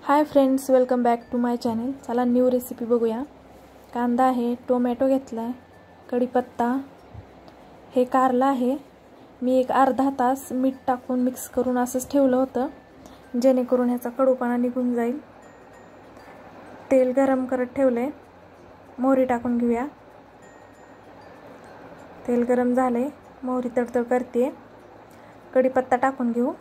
High friends, welcome back to my channel. चला new recipe बघूया। कांदा आहे, टोमॅटो घेतला आहे, कढीपत्ता, हे कारला आहे। मी एक अर्धा तास मीठ टाकून मिक्स करून असंच ठेवलं होतं, जेणेकरून ह्याचा कडूपणा निघून जाईल। तेल गरम करत ठेवले, मोहरी टाकून घेऊया। तेल गरम झाले, मोहरी तडतड करते, कढीपत्ता टाकून घेऊ।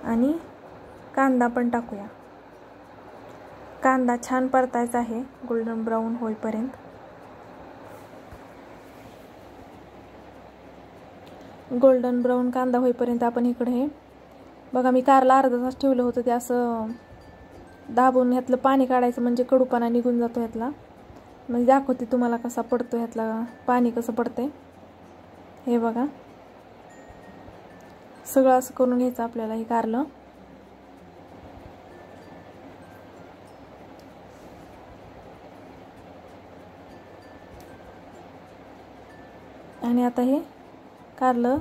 आणि कांदा पण टाकूया। कांदा छान परतायचा आहे, गोल्डन ब्राउन होईपर्यंत। गोल्डन ब्राउन कांदा होईपर्यंत आपण इकडे हे बघा, मी कारला अर्धा तास ठेवलं होतं, ते असं दाबून ह्यातलं पाणी काढायचं, म्हणजे कडूपणा निघून जातो ह्यातला। म्हणजे दाखवते तुम्हाला कसा पडतो, ह्यातला पाणी कसं पडते हे बघा। सगळं असं करून घ्यायचं आपल्याला हे कारलं। आणि आता हे कारलं,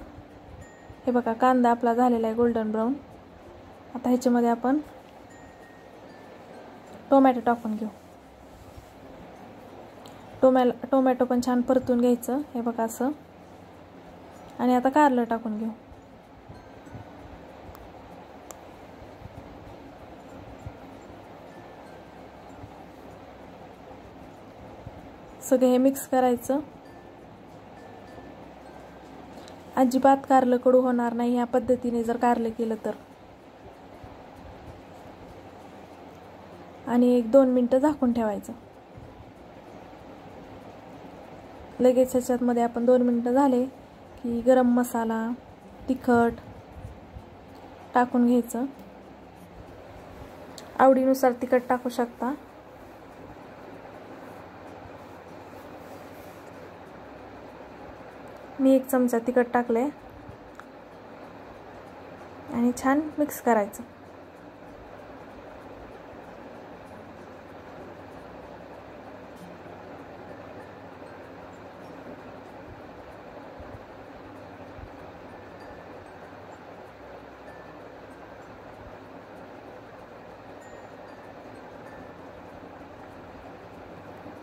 हे बघा कांदा आपला झालेला आहे गोल्डन ब्राउन। आता ह्याच्यामध्ये आपण टोमॅटो टाकून घेऊ। टोमॅटो पण छान परतून घ्यायचं, हे बघा असं। आणि आता कारलं टाकून घेऊ। सगळे हे मिक्स करायचं। अजिबात कारलं कडू होणार नाही ह्या पद्धतीने जर कारलं केलं तर। आणि 1-2 मिनिटं झाकून ठेवायचं। लगेच ह्याच्यामध्ये आपण 2 मिनिटं झाले की गरम मसाला, तिखट टाकून घ्यायचं। आवडीनुसार तिखट टाकू शकता। मी 1 चमचा तिखट टाकले आणि छान मिक्स करायचं।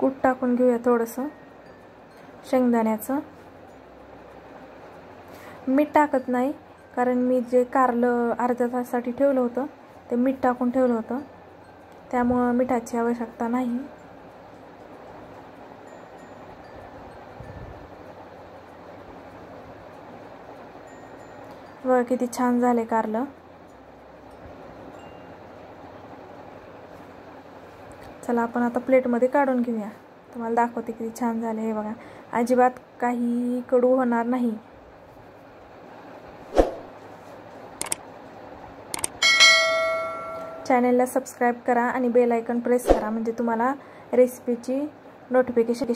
कूट टाकून घेऊया थोडंसं शेंगदाण्याचं। मीठ टाकत नाही, कारण मी जे कारलं अर्ध्या तासासाठी ठेवलं होतं ते मीठ टाकून ठेवलं होतं, त्यामुळे मिठाची आवश्यकता नाही। बघा किती छान झाले कारलं। चला आपण आता प्लेटमध्ये काढून घेऊया, तुम्हाला दाखवते किती छान झाले। हे बघा, अजिबात काही कडू होणार नाही। चॅनलला सबस्क्राईब करा आणि बेल आयकॉन प्रेस करा, म्हणजे तुम्हाला रेसिपीची नोटिफिकेशन